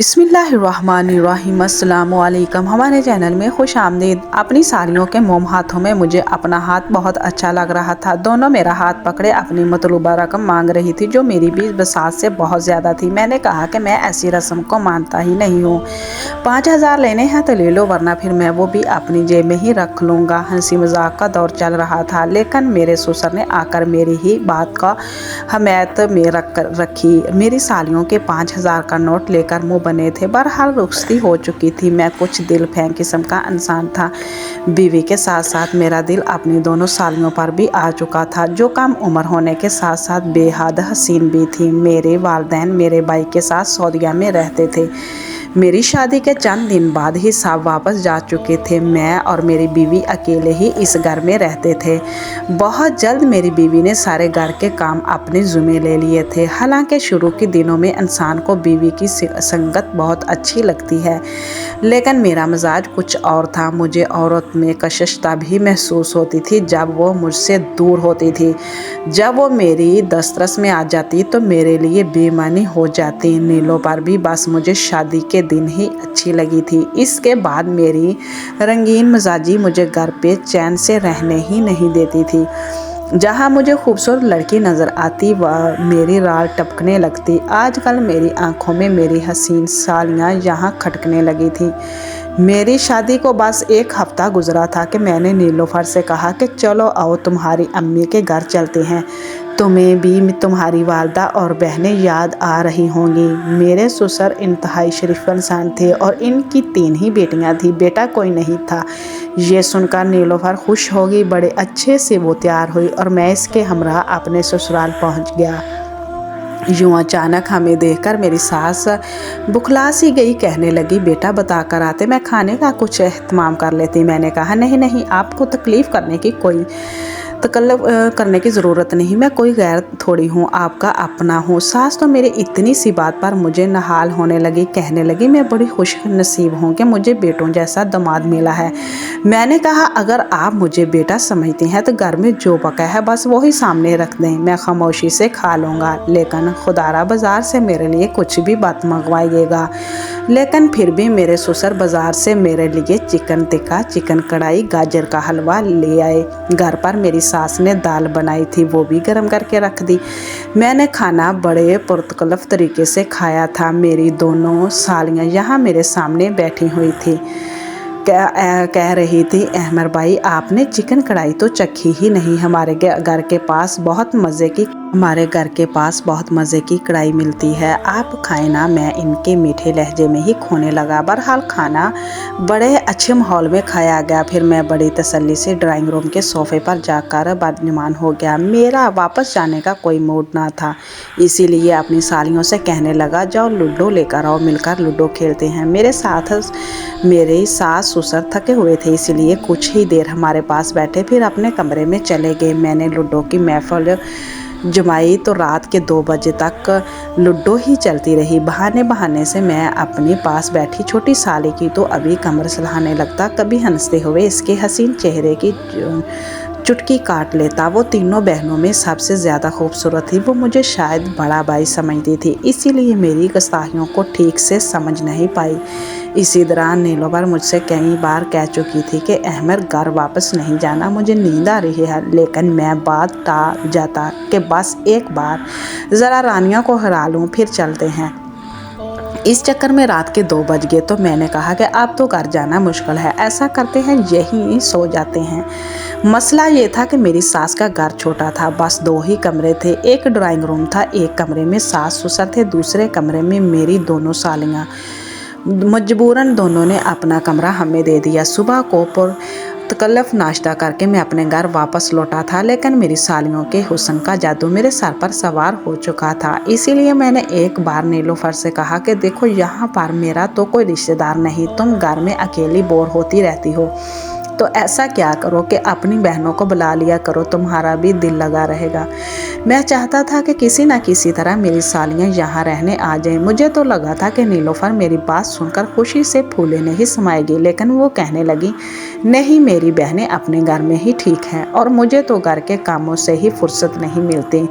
बिस्मिल्लाहिर्रहमानिर्रहीम। अस्सलाम वालेकुम। हमारे चैनल में खुश आमदीद। अपनी साड़ियों के मोम हाथों में मुझे अपना हाथ बहुत अच्छा लग रहा था। दोनों मेरा हाथ पकड़े अपनी मतलूबा रकम मांग रही थी जो मेरी भी बसात से बहुत ज़्यादा थी। मैंने कहा कि मैं ऐसी रस्म को मानता ही नहीं हूँ। 5,000 लेने हैं तो ले लो, वरना फिर मैं वो भी अपनी जेब में ही रख लूँगा। हंसी मजाक का दौर चल रहा था, लेकिन मेरे ससुर ने आकर मेरी ही बात का हमायत में रखी। मेरी सालियों के 5,000 का नोट लेकर मुँह बने थे। बहरहाल रुखसती हो चुकी थी। मैं कुछ दिल फेंक किस्म का इंसान था। बीवी के साथ साथ मेरा दिल अपनी दोनों सालियों पर भी आ चुका था, जो कम उम्र होने के साथ साथ बेहद हसीन भी थी। मेरे वालिदैन मेरे भाई के साथ सऊदीया में रहते थे। मेरी शादी के चंद दिन बाद ही सब वापस जा चुके थे। मैं और मेरी बीवी अकेले ही इस घर में रहते थे। बहुत जल्द मेरी बीवी ने सारे घर के काम अपने ज़िम्मे ले लिए थे। हालांकि शुरू के दिनों में इंसान को बीवी की संगत बहुत अच्छी लगती है, लेकिन मेरा मिजाज कुछ और था। मुझे औरत में कशिश तभी महसूस होती थी जब वो मुझसे दूर होती थी। जब वो मेरी दस्तरस में आ जाती तो मेरे लिए बेईमानी हो जाती। नीलों पर भी बस मुझे शादी के दिन ही अच्छी लगी थी। इसके बाद मेरी रंगीन मिजाजी मुझे घर पे चैन से रहने ही नहीं देती थी। जहाँ मुझे खूबसूरत लड़की नज़र आती वह मेरी राल टपकने लगती। आजकल मेरी आंखों में मेरी हसीन सालियाँ यहाँ खटकने लगी थी। मेरी शादी को बस एक हफ्ता गुजरा था कि मैंने नीलोफर से कहा कि चलो आओ तुम्हारी अम्मी के घर चलते हैं। तुम्हें भी तुम्हारी वालदा और बहनें याद आ रही होंगी। मेरे ससुर इंतहाई शरीफ इंसान थे और इनकी 3 ही बेटियां थी, बेटा कोई नहीं था। ये सुनकर नीलोफर खुश हो गई। बड़े अच्छे से वो तैयार हुई और मैं इसके हमरा अपने ससुराल पहुंच गया। यूँ अचानक हमें देखकर मेरी सास बुखला सी गई, कहने लगी बेटा बता कर आते, मैं खाने का कुछ एहतमाम कर लेती। मैंने कहा नहीं नहीं, आपको तकलीफ़ करने की कोई तकल्लुफ़ करने की ज़रूरत नहीं। मैं कोई गैर थोड़ी हूँ, आपका अपना हूँ। सास तो मेरी इतनी सी बात पर मुझे नहाल होने लगी। कहने लगी मैं बड़ी खुश नसीब हूँ कि मुझे बेटों जैसा दामाद मिला है। मैंने कहा अगर आप मुझे बेटा समझती हैं तो घर में जो पका है बस वही सामने रख दें, मैं खामोशी से खा लूँगा। लेकिन खुदारा बाज़ार से मेरे लिए कुछ भी बात मंगवाइएगा। लेकिन फिर भी मेरे ससुर बाज़ार से मेरे लिए चिकन टिक्का, चिकन कढ़ाई, गाजर का हलवा ले आए। घर पर मेरी सास ने दाल बनाई थी, वो भी गर्म करके रख दी। मैंने खाना बड़े पुरतकल्लफ तरीके से खाया था। मेरी दोनों सालियाँ यहाँ मेरे सामने बैठी हुई थी। कह रही थी अहमर भाई आपने चिकन कढ़ाई तो चखी ही नहीं। हमारे घर के पास बहुत मज़े की कढ़ाई मिलती है, आप खाए ना। मैं इनके मीठे लहजे में ही खोने लगा। बहरहाल खाना बड़े अच्छे माहौल में खाया गया। फिर मैं बड़ी तसल्ली से ड्राइंग रूम के सोफ़े पर जाकर बदजुबान हो गया। मेरा वापस जाने का कोई मूड ना था, इसीलिए अपनी सालियों से कहने लगा जाओ लूडो लेकर आओ, मिलकर लूडो खेलते हैं। मेरे साथ मेरे सास ससुर थके हुए थे, इसलिए कुछ ही देर हमारे पास बैठे, फिर अपने कमरे में चले गए। मैंने लूडो की महफिल जमाई तो रात के 2 बजे तक लूडो ही चलती रही। बहाने बहाने से मैं अपने पास बैठी छोटी साली की तो अभी कमर सलहाने लगता, कभी हंसते हुए इसके हसीन चेहरे की चुटकी काट लेता। वो तीनों बहनों में सबसे ज़्यादा खूबसूरत थी। वो मुझे शायद बड़ा भाई समझती थी, इसीलिए मेरी गुस्ताखियों को ठीक से समझ नहीं पाई। इसी दौरान नीलोफर मुझसे कई बार कह चुकी थी कि अहमद घर वापस नहीं जाना, मुझे नींद आ रही है। लेकिन मैं बात टाल जाता कि बस एक बार ज़रा रानियों को हरा लूँ, फिर चलते हैं। इस चक्कर में रात के 2 बज गए तो मैंने कहा कि अब तो घर जाना मुश्किल है, ऐसा करते हैं यहीं सो जाते हैं। मसला ये था कि मेरी सास का घर छोटा था, बस 2 ही कमरे थे। एक ड्राइंग रूम था, एक कमरे में सास ससुर थे, दूसरे कमरे में मेरी दोनों सालियाँ। मजबूरन दोनों ने अपना कमरा हमें दे दिया। सुबह को तकल्लफ नाश्ता करके मैं अपने घर वापस लौटा था, लेकिन मेरी सालियों के हुस्न का जादू मेरे सर पर सवार हो चुका था। इसीलिए मैंने एक बार नीलोफर से कहा कि देखो यहाँ पर मेरा तो कोई रिश्तेदार नहीं, तुम घर में अकेली बोर होती रहती हो, तो ऐसा क्या करो कि अपनी बहनों को बुला लिया करो, तुम्हारा भी दिल लगा रहेगा। मैं चाहता था कि किसी न किसी तरह मेरी सालियाँ यहाँ रहने आ जाएं। मुझे तो लगा था कि नीलोफर मेरी बात सुनकर खुशी से फूले नहीं समाएगी, लेकिन वो कहने लगी नहीं, मेरी बहनें अपने घर में ही ठीक हैं और मुझे तो घर के कामों से ही फुर्सत नहीं मिलती।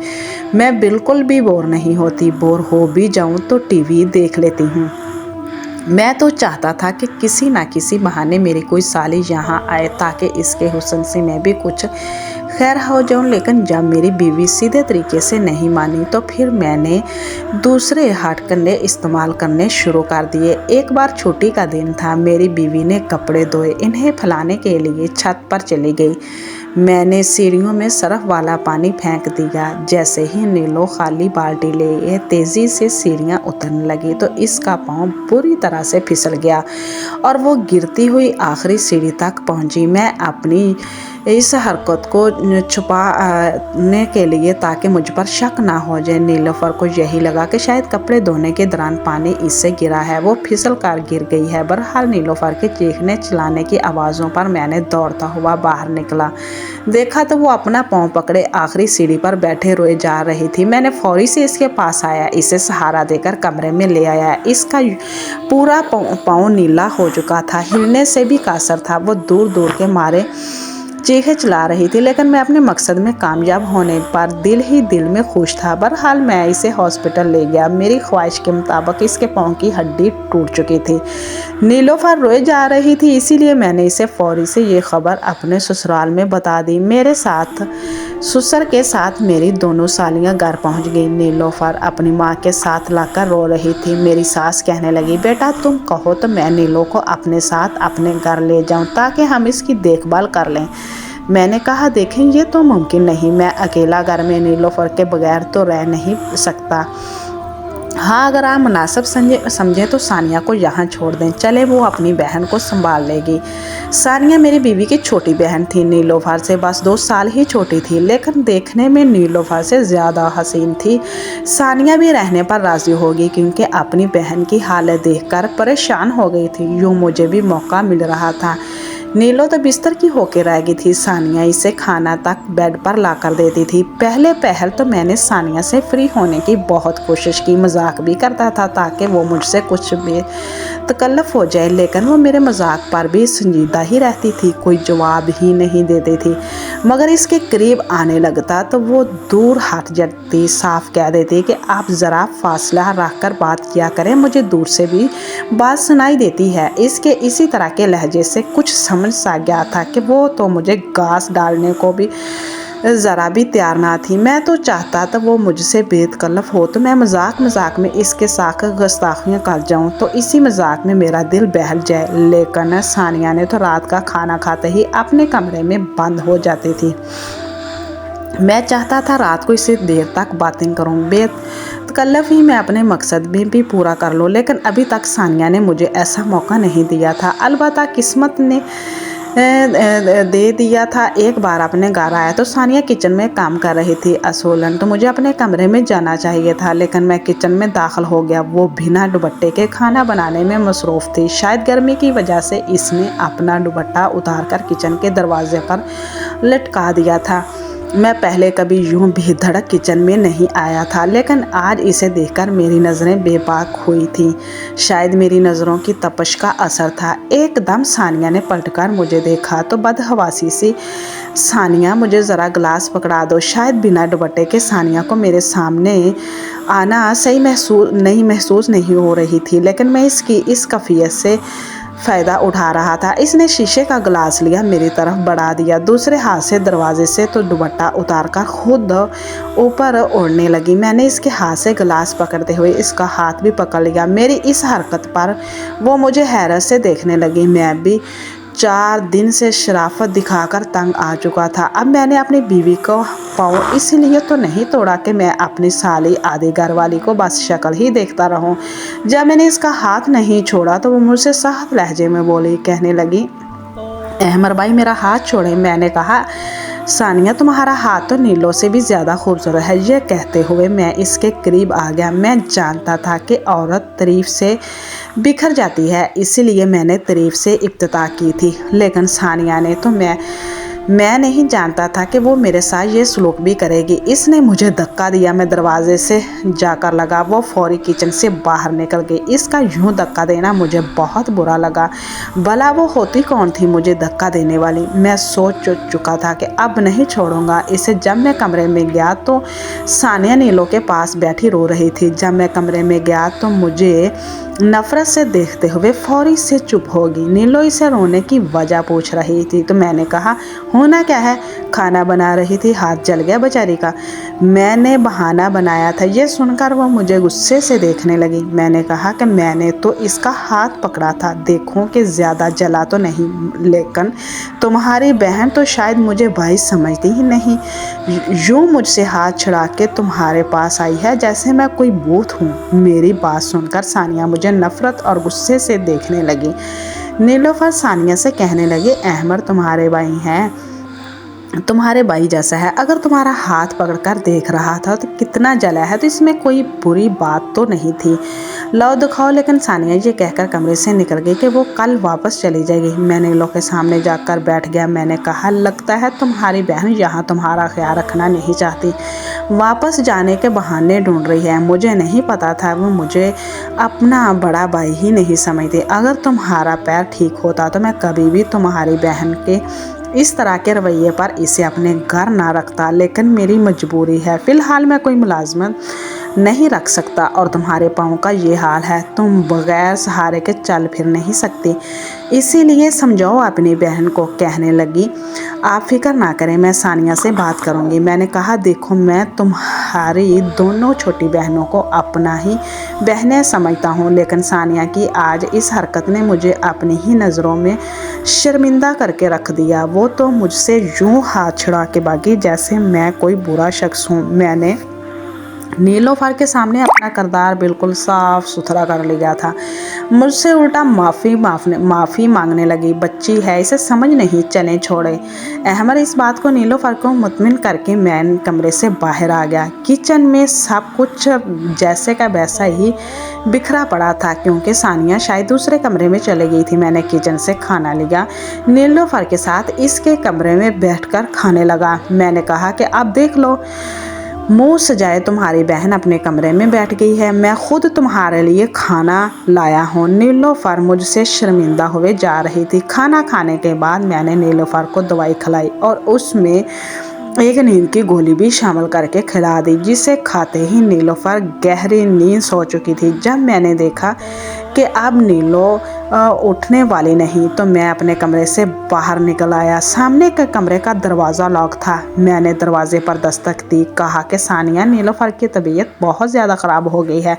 मैं बिल्कुल भी बोर नहीं होती, बोर हो भी जाऊँ तो टीवी देख लेती हूँ। मैं तो चाहता था कि किसी ना किसी बहाने मेरी कोई साली यहाँ आए ताकि इसके हुस्न से मैं भी कुछ खैर हो जाऊँ, लेकिन जब मेरी बीवी सीधे तरीके से नहीं मानी तो फिर मैंने दूसरे हथकंडे इस्तेमाल करने शुरू कर दिए। एक बार छुट्टी का दिन था, मेरी बीवी ने कपड़े धोए, इन्हें फैलाने के लिए छत पर चली गई। मैंने सीढ़ियों में सरफ वाला पानी फेंक दिया। जैसे ही नीलो खाली बाल्टी ले तेज़ी से सीढ़ियाँ उतरने लगी तो इसका पाँव बुरी तरह से फिसल गया और वो गिरती हुई आखिरी सीढ़ी तक पहुंची। मैं अपनी इस हरकत को छुपाने के लिए ताकि मुझ पर शक ना हो जाए, नीलोफर को यही लगा कि शायद कपड़े धोने के दौरान पानी इससे गिरा है, वो फिसल कर गिर गई है। बहरहाल नीलोफर के चीखने चिल्लाने की आवाज़ों पर मैंने दौड़ता हुआ बाहर निकला। देखा तो वो अपना पाँव पकड़े आखिरी सीढ़ी पर बैठे रोए जा रही थी। मैंने फौरी से इसके पास आया, इसे सहारा देकर कमरे में ले आया। इसका पूरा पाँव नीला हो चुका था, हिलने से भी कासर था। वो दूर दूर के मारे चीखें चला रही थी, लेकिन मैं अपने मकसद में कामयाब होने पर दिल ही दिल में खुश था। बहरहाल मैं इसे हॉस्पिटल ले गया। मेरी ख्वाहिश के मुताबिक इसके पाँव की हड्डी टूट चुकी थी। नीलोफर रोए जा रही थी, इसीलिए मैंने इसे फौरी से ये खबर अपने ससुराल में बता दी। मेरे साथ ससुर के साथ मेरी दोनों सालियाँ घर पहुँच गई। नीलोफर अपनी माँ के साथ लाकर रो रही थी। मेरी सास कहने लगी, बेटा तुम कहो तो मैं नीलो को अपने साथ अपने घर ले जाऊँ ताकि हम इसकी देखभाल कर लें। मैंने कहा, देखें ये तो मुमकिन नहीं, मैं अकेला घर में नीलोफर के बगैर तो रह नहीं सकता। हाँ, अगर आप मुनासिब समझें तो सानिया को यहाँ छोड़ दें, चले वो अपनी बहन को संभाल लेगी। सानिया मेरी बीवी की छोटी बहन थी, नीलोफर से बस 2 साल ही छोटी थी, लेकिन देखने में नीलोफर से ज़्यादा हसीन थी। सानिया भी रहने पर राज़ी होगी क्योंकि अपनी बहन की हालत देखकर परेशान हो गई थी। यूँ मुझे भी मौका मिल रहा था। नीलो तो बिस्तर की होके रह गई थी। सानिया इसे खाना तक बेड पर ला कर देती थी। पहले पहल तो मैंने सानिया से फ्री होने की बहुत कोशिश की, मजाक भी करता था ताकि वो मुझसे कुछ भी तकल्लुफ़ हो जाए, लेकिन वो मेरे मजाक पर भी संजीदा ही रहती थी, कोई जवाब ही नहीं देती थी। मगर इसके करीब आने लगता तो वो दूर हट जाती, साफ कह देती कि आप ज़रा फासला रख कर बात किया करें, मुझे दूर से भी बात सुनाई देती है। इसके इसी तरह के लहजे से कुछ समझ सा गया था कि वो तो मुझे घास डालने को भी ज़रा भी तैयार ना थी। मैं तो चाहता था वो मुझसे बेतकल्लफ हो तो मैं मजाक मजाक में इसके साथ गुस्ताखियाँ कर जाऊँ तो इसी मजाक में मेरा दिल बहल जाए। लेकिन सानिया ने तो रात का खाना खाते ही अपने कमरे में बंद हो जाती थी। मैं चाहता था रात को इससे देर तक बातें करूं, बेतकल्लफ ही मैं अपने मकसद में भी पूरा कर लूं, लेकिन अभी तक सानिया ने मुझे ऐसा मौका नहीं दिया था। अलबत्ता किस्मत ने दे दिया था। एक बार अपने घर आया तो सानिया किचन में काम कर रही थी। असूलन तो मुझे अपने कमरे में जाना चाहिए था, लेकिन मैं किचन में दाखिल हो गया। वो बिना दुपट्टे के खाना बनाने में मसरूफ़ थी। शायद गर्मी की वजह से इसने अपना दुपट्टा उतार कर किचन के दरवाजे पर लटका दिया था। मैं पहले कभी यूं बेधड़क किचन में नहीं आया था, लेकिन आज इसे देखकर मेरी नज़रें बेबाक हुई थीं। शायद मेरी नज़रों की तपश का असर था। एकदम सानिया ने पलटकर मुझे देखा तो बदहवासी से, सानिया मुझे ज़रा गिलास पकड़ा दो। शायद बिना दुपट्टे के सानिया को मेरे सामने आना सही महसूस नहीं हो रही थी, लेकिन मैं इसकी इस कैफियत से फ़ायदा उठा रहा था। इसने शीशे का गिलास लिया, मेरी तरफ बढ़ा दिया, दूसरे हाथ से दरवाजे से तो दुपट्टा उतारकर खुद ऊपर ओढ़ने लगी। मैंने इसके हाथ से गिलास पकड़ते हुए इसका हाथ भी पकड़ लिया। मेरी इस हरकत पर वो मुझे हैरत से देखने लगी। मैं भी 4 दिन से शराफत दिखाकर तंग आ चुका था। अब मैंने अपनी बीवी को पाँव इसलिए तो नहीं तोड़ा कि मैं अपनी साली आधी घर वाली को बस शक्ल ही देखता रहूं। जब मैंने इसका हाथ नहीं छोड़ा तो वो मुझसे सख्त लहजे में बोली, कहने लगी, अहमर भाई मेरा हाथ छोड़े। मैंने कहा, सानिया तुम्हारा हाथ तो नीलो से भी ज़्यादा खूबसूरत है। यह कहते हुए मैं इसके करीब आ गया। मैं जानता था कि औरत तारीफ से बिखर जाती है, इसीलिए मैंने तारीफ से इब्तिदा की थी, लेकिन सानिया ने तो मैं नहीं जानता था कि वो मेरे साथ ये सलूक भी करेगी। इसने मुझे धक्का दिया, मैं दरवाजे से जाकर लगा। वो फौरी किचन से बाहर निकल गई। इसका यूं धक्का देना मुझे बहुत बुरा लगा। भला वो होती कौन थी मुझे धक्का देने वाली? मैं सोच चुका था कि अब नहीं छोड़ूंगा इसे। जब मैं कमरे में गया तो सानिया नीलो के पास बैठी रो रही थी। जब मैं कमरे में गया तो मुझे नफरत से देखते हुए फौरी से चुप होगी। नीलो इसे रोने की वजह पूछ रही थी तो मैंने कहा, होना क्या है? खाना बना रही थी, हाथ जल गया बेचारी का। मैंने बहाना बनाया था। ये सुनकर वो मुझे गुस्से से देखने लगी। मैंने कहा कि मैंने तो इसका हाथ पकड़ा था, देखूं कि ज़्यादा जला तो नहीं, लेकिन तुम्हारी बहन तो शायद मुझे भाई समझती ही नहीं। यूँ मुझसे हाथ छुड़ा के तुम्हारे पास आई है जैसे मैं कोई भूत हूँ। मेरी बात सुनकर सानिया मुझे नफरत और गुस्से से देखने लगी। नीलोफर सानिया से कहने लगी, अहमद तुम्हारे भाई जैसा है। अगर तुम्हारा हाथ पकड़कर देख रहा था तो कितना जला है, तो इसमें कोई बुरी बात तो नहीं थी। लो दिखाओ। लेकिन सानिया ये कहकर कमरे से निकल गई कि वो कल वापस चली जाएगी। मैं नीलो के सामने जाकर बैठ गया। मैंने कहा, लगता है तुम्हारी बहन यहाँ तुम्हारा ख्याल रखना नहीं चाहती, वापस जाने के बहाने ढूंढ रही है। मुझे नहीं पता था वो मुझे अपना बड़ा भाई ही नहीं समझती। अगर तुम्हारा पैर ठीक होता तो मैं कभी भी तुम्हारी बहन के इस तरह के रवैये पर इसे अपने घर ना रखता, लेकिन मेरी मजबूरी है। फ़िलहाल मैं कोई मुलाजमत नहीं रख सकता और तुम्हारे पाँव का ये हाल है, तुम बगैर सहारे के चल फिर नहीं सकती, इसीलिए समझाओ अपनी बहन को। कहने लगी, आप फिक्र ना करें, मैं सानिया से बात करूंगी। मैंने कहा, देखो मैं तुम्हारी दोनों छोटी बहनों को अपना ही बहनें समझता हूँ, लेकिन सानिया की आज इस हरकत ने मुझे अपनी ही नज़रों में शर्मिंदा करके रख दिया। वो तो मुझसे यूँ हाथ छुड़ा के भागी जैसे मैं कोई बुरा शख्स हूँ। मैंने नीलोफर के सामने अपना किरदार बिल्कुल साफ सुथरा कर लिया था। मुझसे उल्टा माफ़ी मांगने लगी। बच्ची है, इसे समझ नहीं, चलें छोड़े। अहमद इस बात को नीलोफर को मुतमिन करके मैं कमरे से बाहर आ गया। किचन में सब कुछ जैसे का वैसा ही बिखरा पड़ा था, क्योंकि सानिया शायद दूसरे कमरे में चली गई थी। मैंने किचन से खाना लिया, नीलोफर के साथ इसके कमरे में बैठकर खाने लगा। मैंने कहा कि अब देख लो, मुँह सजाए तुम्हारी बहन अपने कमरे में बैठ गई है, मैं खुद तुम्हारे लिए खाना लाया हूँ। नीलोफर मुझसे शर्मिंदा हुए जा रही थी। खाना खाने के बाद मैंने नीलोफर को दवाई खिलाई और उसमें एक नींद की गोली भी शामिल करके खिला दी, जिसे खाते ही नीलोफर गहरी नींद सो चुकी थी। जब मैंने देखा कि अब नीलो उठने वाली नहीं तो मैं अपने कमरे से बाहर निकल आया। सामने के कमरे का दरवाज़ा लॉक था। मैंने दरवाजे पर दस्तक दी, कहा कि सानिया, नीलोफर की तबीयत बहुत ज़्यादा ख़राब हो गई है,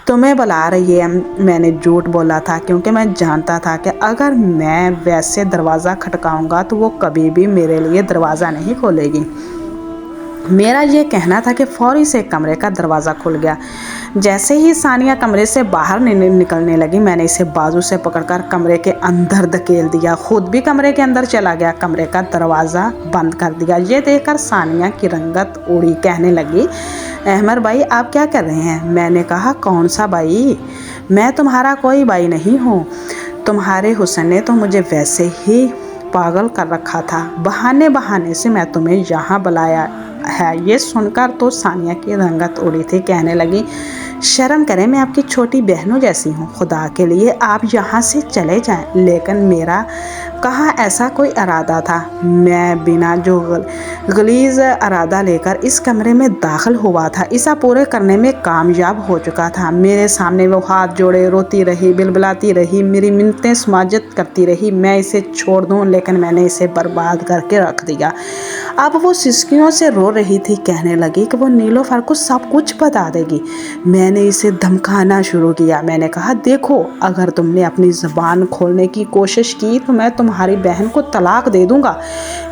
तुम्हें बुला रही है। मैंने झूठ बोला था, क्योंकि मैं जानता था कि अगर मैं वैसे दरवाज़ा खटकाऊंगा तो वो कभी भी मेरे लिए दरवाज़ा नहीं खोलेगी। मेरा ये कहना था कि फौरी से कमरे का दरवाज़ा खुल गया। जैसे ही सानिया कमरे से बाहर निकलने लगी, मैंने इसे बाजू से पकड़कर कमरे के अंदर धकेल दिया। खुद भी कमरे के अंदर चला गया, कमरे का दरवाज़ा बंद कर दिया। ये देखकर सानिया की रंगत उड़ी। कहने लगी, अहमद भाई आप क्या कर रहे हैं? मैंने कहा, कौन सा भाई? मैं तुम्हारा कोई भाई नहीं हूँ। तुम्हारे हुस्न ने तो मुझे वैसे ही पागल कर रखा था। बहाने से मैं तुम्हें यहाँ बुलाया है। ये सुनकर तो सानिया की रंगत उड़ी थी। कहने लगी, शर्म करें, मैं आपकी छोटी बहनों जैसी हूँ, खुदा के लिए आप यहाँ से चले जाएं। लेकिन मेरा कहाँ ऐसा कोई इरादा था। मैं बिना जो गलीज़ इरादा लेकर इस कमरे में दाखिल हुआ था, इसे पूरे करने में कामयाब हो चुका था। मेरे सामने वो हाथ जोड़े रोती रही, बिलबिलाती रही, मेरी मिन्नतें समाजत करती रही मैं इसे छोड़ दूँ, लेकिन मैंने इसे बर्बाद करके रख दिया। अब वो सिसकियों से रो रही थी। कहने लगी कि वो नीलोफर को सब कुछ बता देगी। मैंने इसे धमकाना शुरू किया। मैंने कहा, देखो अगर तुमने अपनी ज़बान खोलने की कोशिश की तो मैं तुम्हारी बहन को तलाक दे दूंगा,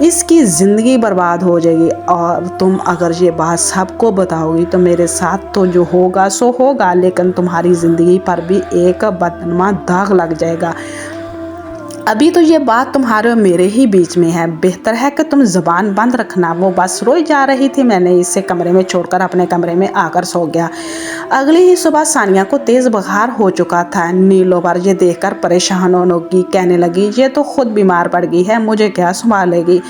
इसकी ज़िंदगी बर्बाद हो जाएगी। और तुम अगर ये बात सबको बताओगी तो मेरे साथ तो जो होगा सो होगा, लेकिन तुम्हारी ज़िंदगी पर भी एक बदनुमा दाग लग जाएगा। अभी तो ये बात तुम्हारे और मेरे ही बीच में है, बेहतर है कि तुम ज़ुबान बंद रखना। वो बस रोई जा रही थी। मैंने इसे कमरे में छोड़कर अपने कमरे में आकर सो गया। अगली ही सुबह सानिया को तेज़ बुखार हो चुका था। नीलोफर ये देखकर परेशान होने कहने लगी, ये तो खुद बीमार पड़ गई है, मुझे क्या संभालेगी।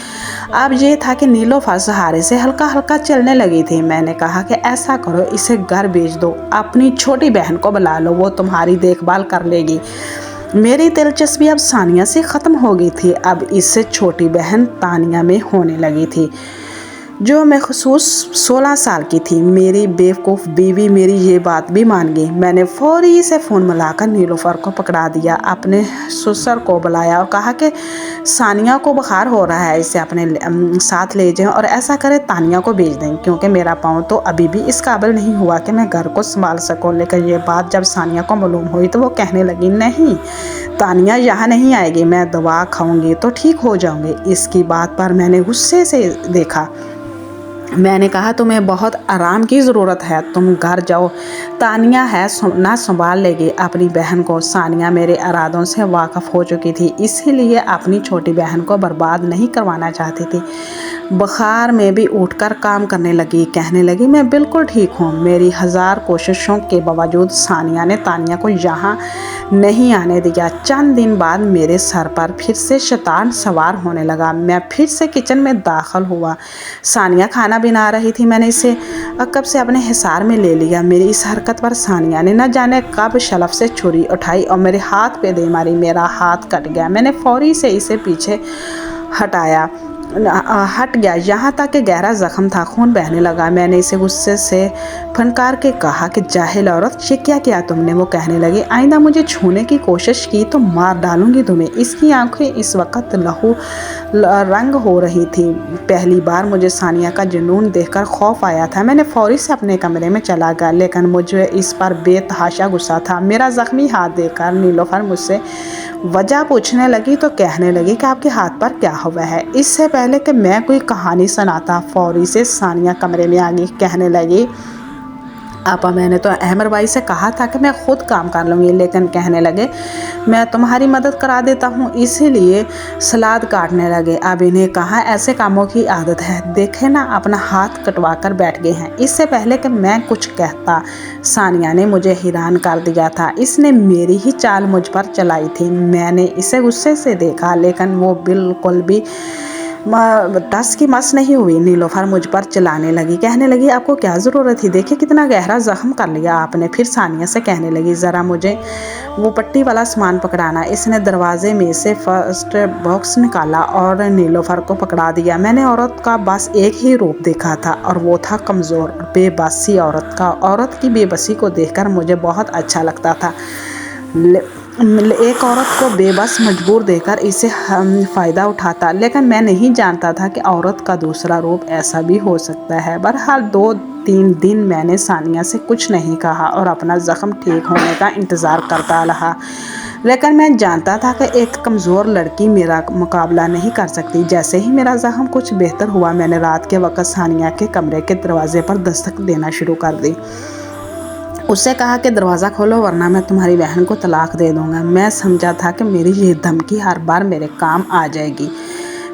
अब ये था कि नीलोफर सहारे से हल्का हल्का चलने लगी थी। मैंने कहा कि ऐसा करो, इसे घर भेज दो, अपनी छोटी बहन को बुला लो, वो तुम्हारी देखभाल कर लेगी। मेरी दिलचस्पी अब सानिया से ख़त्म हो गई थी। अब इससे छोटी बहन तानिया में होने लगी थी, जो महसूस 16 साल की थी। मेरी बेवकूफ़ बीवी मेरी ये बात भी मान गई। मैंने फौरी से फ़ोन मिलाकर नीलोफर को पकड़ा दिया, अपने ससुर को बुलाया और कहा कि सानिया को बुखार हो रहा है, इसे अपने साथ ले जाएं और ऐसा करें तानिया को भेज दें, क्योंकि मेरा पाँव तो अभी भी इस काबिल नहीं हुआ कि मैं घर को संभाल सकूं। लेकिन ये बात जब सानिया को मालूम हुई तो वो कहने लगी, नहीं, तानिया यहाँ नहीं आएगी, मैं दवा खाऊंगी तो ठीक हो जाऊंगी। इसकी बात पर मैंने गुस्से से देखा। मैंने कहा, तुम्हें बहुत आराम की ज़रूरत है, तुम घर जाओ, तानिया है ना संभाल लेगी अपनी बहन को। सानिया मेरे इरादों से वाकिफ़ हो चुकी थी, इसीलिए अपनी छोटी बहन को बर्बाद नहीं करवाना चाहती थी। बुखार में भी उठकर काम करने लगी, कहने लगी, मैं बिल्कुल ठीक हूँ। मेरी 1000 कोशिशों के बावजूद सानिया ने तानिया को यहाँ नहीं आने दिया। चंद दिन बाद मेरे सर पर फिर से शैतान सवार होने लगा। मैं फिर से किचन में दाखिल हुआ। सानिया खाना बना रही थी। मैंने इसे कब से अपने हिसार में ले लिया। मेरी इस हरकत पर सानिया ने न जाने कब शलफ से छुरी उठाई और मेरे हाथ पे दे मारी। मेरा हाथ कट गया। मैंने फौरी से इसे पीछे हट गया, यहाँ तक कि गहरा ज़ख्म था, खून बहने लगा। मैंने इसे गुस्से से फनकार के कहा कि जाहिल औरत, ये क्या किया तुमने। वो कहने लगी, आइंदा मुझे छूने की कोशिश की तो मार डालूंगी तुम्हें। इसकी आंखें इस वक्त लहू रंग हो रही थी। पहली बार मुझे सानिया का जुनून देखकर खौफ आया था। मैंने फौरी से अपने कमरे में चला गया, लेकिन मुझे इस पर बेतहाशा गुस्सा था। मेरा ज़ख्मी हाथ देखकर नीलोफर मुझसे वजह पूछने लगी तो कहने लगी कि आपके हाथ पर क्या हुआ है। इससे पहले कि मैं कोई कहानी सुनाता, फौरी से सानिया कमरे में आ गई, कहने लगी, आपा मैंने तो अहमर भाई से कहा था कि मैं खुद काम कर लूँगी, लेकिन कहने लगे मैं तुम्हारी मदद करा देता हूँ, इसीलिए सलाद काटने लगे। अब इन्हें कहा ऐसे कामों की आदत है, देखे ना अपना हाथ कटवा कर बैठ गए हैं। इससे पहले कि मैं कुछ कहता सानिया ने मुझे हैरान कर दिया था। इसने मेरी ही चाल मुझ पर चलाई थी। मैंने इसे गुस्से से देखा, लेकिन वो बिल्कुल भी टस की मस नहीं हुई। नीलोफर मुझ पर चिल्लाने लगी, कहने लगी, आपको क्या ज़रूरत थी, देखिए कितना गहरा ज़ख्म कर लिया आपने। फिर सानिया से कहने लगी, ज़रा मुझे वो पट्टी वाला सामान पकड़ाना। इसने दरवाजे में से फर्स्ट बॉक्स निकाला और नीलोफर को पकड़ा दिया। मैंने औरत का बस एक ही रूप देखा था और वो था कमज़ोर बेबसी औरत का। औरत की बेबसी को देखकर मुझे बहुत अच्छा लगता था। एक औरत को बेबस मजबूर देकर इसे फ़ायदा उठाता, लेकिन मैं नहीं जानता था कि औरत का दूसरा रूप ऐसा भी हो सकता है। बहरहाल 2-3 दिन मैंने सानिया से कुछ नहीं कहा और अपना ज़ख्म ठीक होने का इंतज़ार करता रहा, लेकिन मैं जानता था कि एक कमज़ोर लड़की मेरा मुकाबला नहीं कर सकती। जैसे ही मेरा ज़ख्म कुछ बेहतर हुआ, मैंने रात के वक्त सानिया के कमरे के दरवाजे पर दस्तक देना शुरू कर दी। उससे कहा कि दरवाज़ा खोलो वरना मैं तुम्हारी बहन को तलाक दे दूँगा। मैं समझा था कि मेरी ये धमकी हर बार मेरे काम आ जाएगी,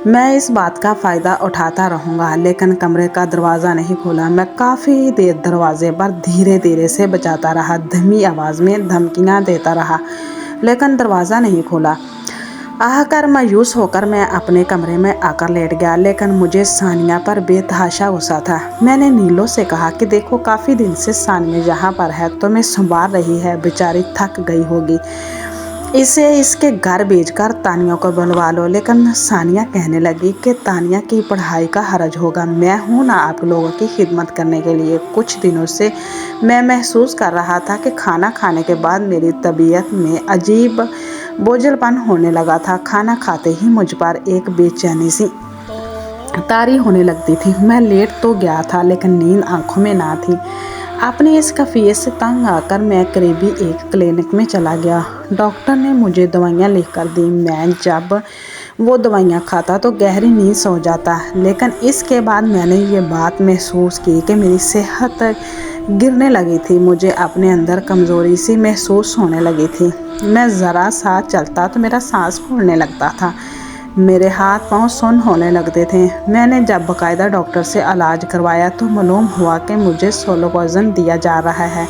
मैं इस बात का फ़ायदा उठाता रहूँगा, लेकिन कमरे का दरवाज़ा नहीं खोला। मैं काफ़ी देर दरवाजे पर धीरे धीरे से बजाता रहा, धीमी आवाज़ में धमकियाँ देता रहा, लेकिन दरवाज़ा नहीं खोला। आखिर मायूस होकर मैं अपने कमरे में आकर लेट गया, लेकिन मुझे सानिया पर बेतहाशा गुस्सा था। मैंने नीलो से कहा कि देखो, काफ़ी दिन से सानिया यहाँ पर है तो मैं संभाल रही है, बेचारी थक गई होगी, इसे इसके घर भेजकर तानिया को बुलवा लो। लेकिन सानिया कहने लगी कि तानिया की पढ़ाई का हर्ज होगा, मैं हूँ ना आप लोगों की खिदमत करने के लिए। कुछ दिनों से मैं महसूस कर रहा था कि खाना खाने के बाद मेरी तबीयत में अजीब बोझलपन होने लगा था। खाना खाते ही मुझ पर एक बेचैनी सी तारी होने लगती थी। मैं लेट तो गया था, लेकिन नींद आंखों में ना थी। अपनी इस कैफियत से तंग आकर मैं करीबी एक क्लिनिक में चला गया। डॉक्टर ने मुझे दवाइयाँ लिख कर दी। मैं जब वो दवाइयाँ खाता तो गहरी नींद सो जाता, लेकिन इसके बाद मैंने ये बात महसूस की कि मेरी सेहत गिरने लगी थी। मुझे अपने अंदर कमज़ोरी सी महसूस होने लगी थी। मैं ज़रा सा चलता तो मेरा सांस फूलने लगता था, मेरे हाथ पांव सुन्न होने लगते थे। मैंने जब बाकायदा डॉक्टर से इलाज करवाया तो मालूम हुआ कि मुझे सोलोपोजन दिया जा रहा है।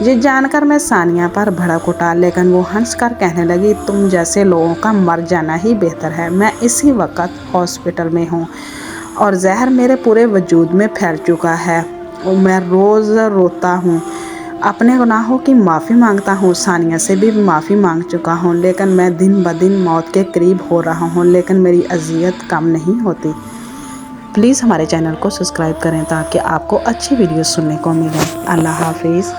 ये जानकर मैं सानिया पर भड़क उठा, लेकिन वो हंसकर कहने लगी, तुम जैसे लोगों का मर जाना ही बेहतर है। मैं इसी वक्त हॉस्पिटल में हूँ और जहर मेरे पूरे वजूद में फैल चुका है और मैं रोज़ रोता हूँ, अपने गुनाहों की माफ़ी मांगता हूँ, सानिया से भी माफ़ी मांग चुका हूँ, लेकिन मैं दिन ब दिन मौत के करीब हो रहा हूँ, लेकिन मेरी अजियत कम नहीं होती। प्लीज़ हमारे चैनल को सब्सक्राइब करें ताकि आपको अच्छी वीडियो सुनने को मिले। अल्लाह हाफिज़।